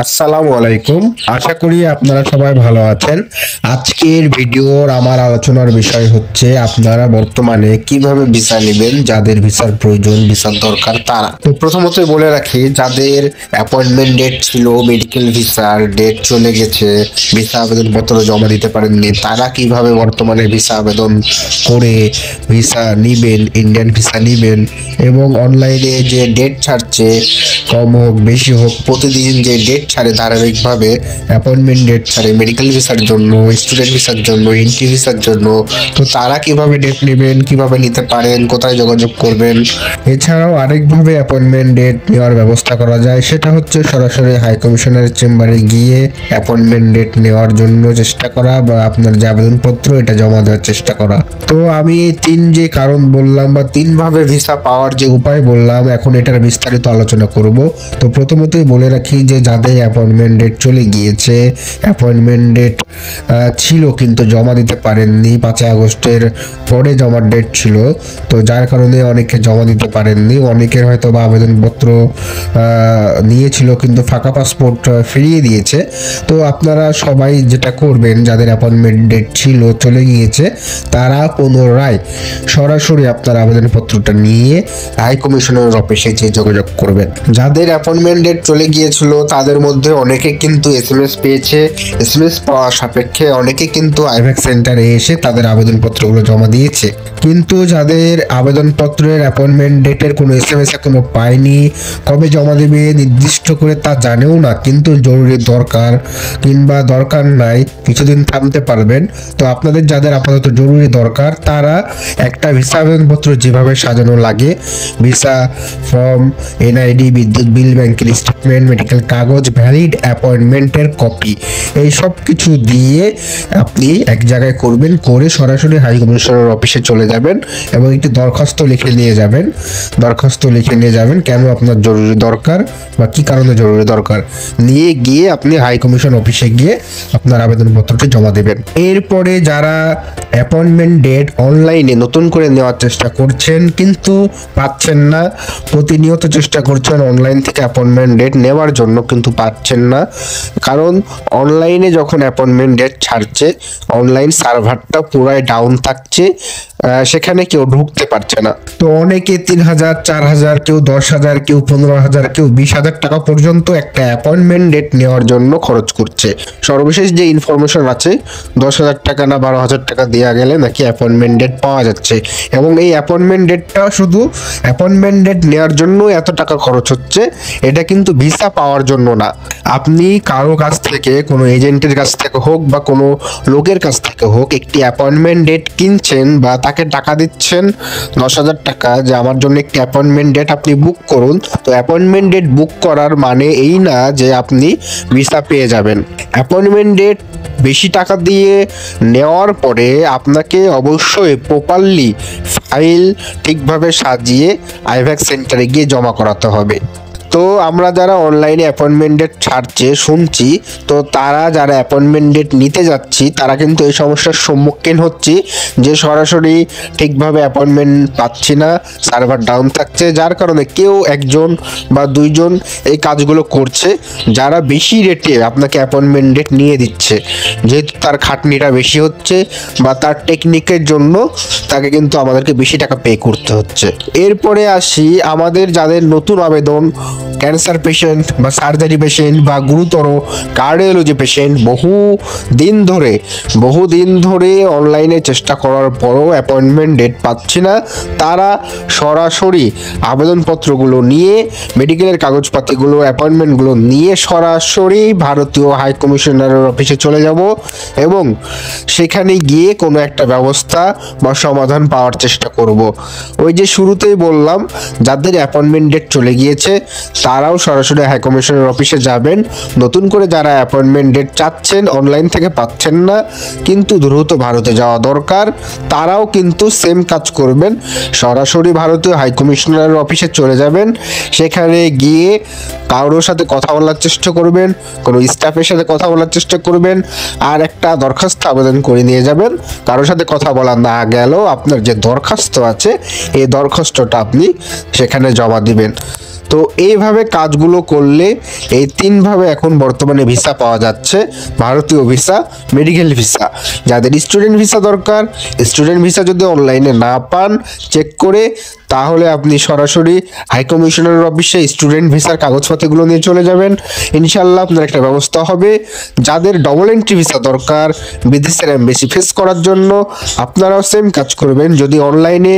আসসালামু আলাইকুম। আশা করি আপনারা সবাই ভালো আছেন। আজকের ভিডিওর আমার আলোচনার বিষয় হচ্ছে আপনারা বর্তমানে কিভাবে ভিসা নেবেন, যাদের ভিসার প্রয়োজন, ভিসার দরকার তারা। তো প্রথমতই বলে রাখি, যাদের অ্যাপয়েন্টমেন্ট ডেট ছিল, মেডিকেল ভিসার ডেট চলে গেছে, ভিসা আবেদনপত্র জমা দিতে পারেননি, তারা কিভাবে বর্তমানে ভিসা আবেদন করে ভিসা নিবেন, ইন্ডিয়ান ভিসা নিবেন। এবং অনলাইনে যে ডেট ছাড়ছে, কম হোক বেশি হোক, প্রতিদিন যে ডেট ছাড়ে ধারাবাহিকভাবে, অ্যাপয়েন্টমেন্ট ডেট ছাড়ে মেডিকেল ভিসার জন্য, স্টুডেন্ট ভিসার জন্য, এন্ট্রি ভিসার জন্য। তো তারা কিভাবে ডেট নেবেন, কিভাবে নিতে পারেন, কোথায় যোগাযোগ করবেন। এছাড়াও আরেকভাবে অ্যাপয়েন্টমেন্ট ডেট নেওয়ার ব্যবস্থা করা যায়, সেটা হচ্ছে সরাসরি হাই কমিশনের চেম্বারে গিয়ে অ্যাপয়েন্টমেন্ট ডেট নেওয়ার জন্য চেষ্টা করা বা আপনার যে আবেদনপত্র এটা জমা দেওয়ার চেষ্টা করা। তো আমি এই যে কারণ বললাম বা ভাবে ভিসা পাওয়ার যে উপায় বললাম, এখন এটার বিস্তারিত আলোচনা করব। তো প্রথমতই বলে রাখি যে যাদের অ্যাপয়েন্টমেন্ট ডেট চলে গিয়েছে, অ্যাপয়েন্টমেন্ট ডেট ছিল কিন্তু জমা দিতে পারেননি, 5 আগস্টের পরে জমার ডেট ছিল, তো যার কারণে অনেকে জমা দিতে পারেননি। অনেকের হয়তো বা আবেদনপত্র নিয়েছিল কিন্তু ফাঁকা পাসপোর্ট ফিরিয়ে দিয়েছে। তো আপনারা সবাই যেটা করবেন, যাদের অ্যাপয়েন্টমেন্ট ডেট ছিল চলে গিয়েছে, তারা পুনরায় সরাসরি আপনার আবেদনপত্রটা নিয়ে হাই কমিশনের অফিসে যেয়ে যোগাযোগ করবেন। যাদের অ্যাপয়েন্টমেন্ট ডেট চলে গিয়েছিল তাদের মধ্যে অনেকে কিন্তু এসএমএস পেয়েছে। এসএমএস পাওয়া সাপেক্ষে অনেকে কিন্তু আইভ্যাক্স সেন্টারে এসে তাদের আবেদনপত্রগুলো জমা দিয়েছে। কিন্তু যাদের আবেদনপত্রের অ্যাপয়েন্টমেন্ট ডেটের কোনো এসএমএস এখনো পায়নি, কবে জমা দেবে নির্দিষ্ট করে তা জানেও না, কিন্তু জরুরি দরকার কিংবা দরকার নাই, কিছুদিন থামতে পারবেন। তো আপনাদের যাদের আপাতত জরুরি দরকার, তারা একটা ভিসা আবেদনপত্র যেভাবে সাজানো লাগে, ভিসা ফর্ম, এনআইডি, বিদ্যুৎ বিল, ব্যাংকের স্টেটমেন্ট, মেডিকেল কাগজ, ভ্যালিড অ্যাপয়েন্টমেন্টের কপি, এই সব কিছু দিয়ে আপনি এক জায়গায় করবেন, করে সরাসরি হাই কমিশনার অফিসে চলে যাবেন এবং একটি দরখাস্ত লিখে নিয়ে যাবেন কেন আপনার জরুরি দরকার বা কি কারণে জরুরি দরকার, নিয়ে গিয়ে আপনি হাই কমিশন অফিসে গিয়ে আপনার আবেদনপত্রটি জমা দেবেন। এরপরে যারা অ্যাপয়েন্টমেন্ট ডেট অনলাইনে নতুন করে নেওয়ার চেষ্টা করছেন কিন্তু পাচ্ছেন না, প্রতিনিয়ত চেষ্টা করছেন অনলাইন থেকে অ্যাপয়েন্টমেন্ট ডেট নেওয়ার জন্য কিন্তু পাচ্ছেন না, কারণ অনলাইনে যখন অ্যাপয়েন্টমেন্ট ডেট ছাড়ছে, অনলাইন সার্ভারটা পুরাই ডাউন থাকছে, সেখানে কেউ ঢুকতে পারছে না। তো অনেকে 3,000, 4,000, কেউ 10,000, কেউ 15,000, কেউ 20,000 টাকা পর্যন্ত একটা অ্যাপয়েন্টমেন্ট ডেট নেওয়ার জন্য খরচ করছে। সর্বশেষ যে ইনফরমেশন আছে, 10,000 টাকা না 12,000 টাকা দেওয়া গেলে নাকি অ্যাপয়েন্টমেন্ট ডেট পাওয়া যাচ্ছে। এবং এই অ্যাপয়েন্টমেন্ট ডেটটা শুধু অ্যাপয়েন্টমেন্ট ডেট নেওয়ার জন্য এত টাকা খরচ হচ্ছে, এটা কিন্তু ভিসা পাওয়ার জন্য না। আপনি কারো কাছ থেকে, কোনো এজেন্টের কাছ থেকে হোক বা কোনো লোকের কাছ থেকে হোক, একটি অ্যাপয়েন্টমেন্ট ডেট কিনছেন বা তাকে টাকা দিচ্ছেন 10,000 টাকা যে আমার জন্য একটি অ্যাপয়েন্টমেন্ট ডেট আপনি বুক করুন। তো অ্যাপয়েন্টমেন্ট ডেট বুক করার মানে এই না যে আপনি ভিসা পেয়ে যাবেন। অ্যাপয়েন্টমেন্ট ডেট বেশি টাকা দিয়ে নেওয়ার পরে আপনাকে অবশ্যই প্রপারলি ফাইল ঠিকভাবে সাজিয়ে আইভ্যাক্স সেন্টারে গিয়ে জমা করাতে হবে। তো আমরা যারা অনলাইনে অ্যাপয়েন্টমেন্ট ডেট ছাড়ছে শুনছি, তো তারা যারা অ্যাপয়েন্টমেন্ট ডেট নিতে যাচ্ছি তারা কিন্তু এই সমস্যার সম্মুখীন হচ্ছি যে সরাসরি ঠিকভাবে অ্যাপয়েন্টমেন্ট পাচ্ছি না, সার্ভার ডাউন থাকছে, যার কারণে কেউ একজন বা দুইজন এই কাজগুলো করছে, যারা বেশি রেটে আপনাকে অ্যাপয়েন্টমেন্ট ডেট নিয়ে দিচ্ছে, যেহেতু তার খাটনিটা বেশি হচ্ছে বা তার টেকনিকের জন্য তাকে কিন্তু আমাদেরকে বেশি টাকা পে করতে হচ্ছে। এরপরে আসি আমাদের যাদের নতুন আবেদন, ক্যান্সার পেশেন্ট বা সার্জারি পেশেন্ট বা গুরুতর কার্ডিওলজি পেশেন্ট, বহু দিন ধরে অনলাইনে চেষ্টা করার পরও অ্যাপয়েন্টমেন্ট ডেট পাচ্ছি না, তারা সরাসরি আবেদনপত্রগুলো নিয়ে, মেডিকেলের কাগজপাতিগুলো, অ্যাপয়েন্টমেন্টগুলো নিয়ে সরাসরি ভারতীয় হাই কমিশনারের অফিসে চলে যাব এবং সেখানে গিয়ে কোনো একটা ব্যবস্থা বা সমাধান পাওয়ার চেষ্টা করব। ওই যে শুরুতেই বললাম, যাদের অ্যাপয়েন্টমেন্ট ডেট চলে গিয়েছে তারাও সরাসরি হাই কমিশনের অফিসে যাবেন। নতুন করে যারা অ্যাপয়েন্টমেন্ট ডেট চাচ্ছেন, অনলাইন থেকে পাচ্ছেন না কিন্তু দ্রুত ভারতে যাওয়া দরকার, তারাও কিন্তু সেম কাজ করবেন, সরাসরি ভারতীয় হাই কমিশনারের অফিসে চলে যাবেন। সেখানে গিয়ে কারোর সাথে কথা বলার চেষ্টা করবেন, কোনো স্টাফের সাথে কথা বলার চেষ্টা করবেন, আর একটা দরখাস্ত আবেদন করে নিয়ে যাবেন। কারোর সাথে কথা বলা না গেলেও আপনার যে দরখাস্ত আছে, এই দরখাস্তটা আপনি সেখানে জমা দিবেন। তো এইভাবে কিভাবে কাজগুলো করলে এই তিনভাবে এখন বর্তমানে ভিসা পাওয়া যাচ্ছে, ভারতীয় ভিসা, মেডিকেল ভিসা। যাদের স্টুডেন্ট ভিসা দরকার, স্টুডেন্ট ভিসা যদি অনলাইনে না পান চেক করে, তাহলে আপনি সরাসরি হাই কমিশনারের অফিসে স্টুডেন্ট ভিসার কাগজপত্রগুলো নিয়ে চলে যাবেন, ইনশাল্লাহ আপনার একটা ব্যবস্থা হবে। যাদের ডবল এন্ট্রি ভিসা দরকার বিদেশের এমবেসি ফেস করার জন্য, আপনারাও সেম কাজ করবেন। যদি অনলাইনে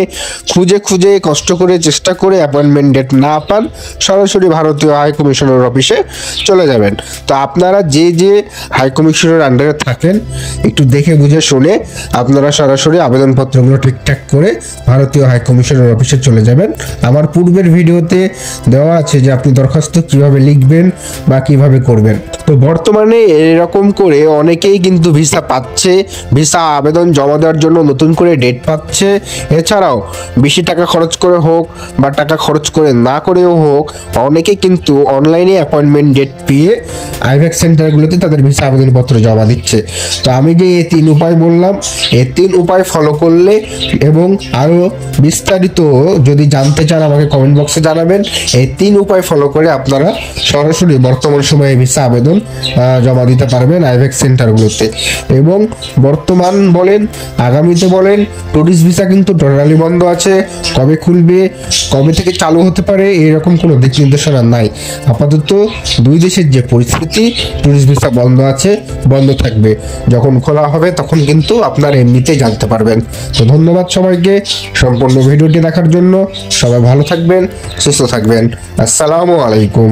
খুঁজে খুঁজে কষ্ট করে চেষ্টা করে অ্যাপয়েন্টমেন্ট ডেট না পান, সরাসরি ভারতীয় হাই কমিশনার অফিসে চলে যাবেন। তো আপনারা যে যে হাই কমিশনের আন্ডারে থাকেন একটু দেখে বুঝে শুনে আপনারা সরাসরি আবেদনপত্রগুলো ঠিকঠাক করে ভারতীয় হাই কমিশনের অফিসে চলে যাবেন। আমার পূর্বের ভিডিওতে দেওয়া আছে যে আপনি দরখাস্ত কিভাবে লিখবেন বা কিভাবে করবেন। তো বর্তমানে এরকম করে অনেকেই কিন্তু ভিসা পাচ্ছে, ভিসা আবেদন জমা দেওয়ার জন্য নতুন করে ডেট পাচ্ছে। এছাড়াও বেশি টাকা খরচ করে হোক বা টাকা খরচ করে না করেও হোক, অনেকে কিন্তু অনলাইনে অ্যাপয়েন্টমেন্ট ডেট পেয়ে আইভ্যাক সেন্টারগুলোতে তাদের ভিসা আবেদনপত্র জমা দিচ্ছে। তো আমি যে এই 3 উপায় বললাম, এই 3 উপায় ফলো করলে এবং আরও বিস্তারিত যদি জানতে চান আমাকে কমেন্ট বক্সে জানাবেন। এই 3 উপায় ফলো করে আপনারা সরাসরি বর্তমান সময়ে ভিসা আবেদন জমা দিতে পারবেন আইভ্যাক সেন্টারগুলোতে। এবং বর্তমান বলেন, আগামীতে বলেন, টুরিস্ট ভিসা কিন্তু টোটালি বন্ধ আছে। কবে খুলবে, কবে থেকে চালু হতে পারে এরকম কোনো দিক নির্দেশনা নাই। আপাতত দুই দেশের যে পরিস্থিতি, টুরিস্ট ভিসা বন্ধ আছে, বন্ধ থাকবে। যখন খোলা হবে তখন কিন্তু আপনারা এমনিতেই জানতে পারবেন। তো ধন্যবাদ সবাইকে সম্পূর্ণ ভিডিওটি দেখার জন্য। সবাই ভালো থাকবেন, সুস্থ থাকবেন। আসসালামু আলাইকুম।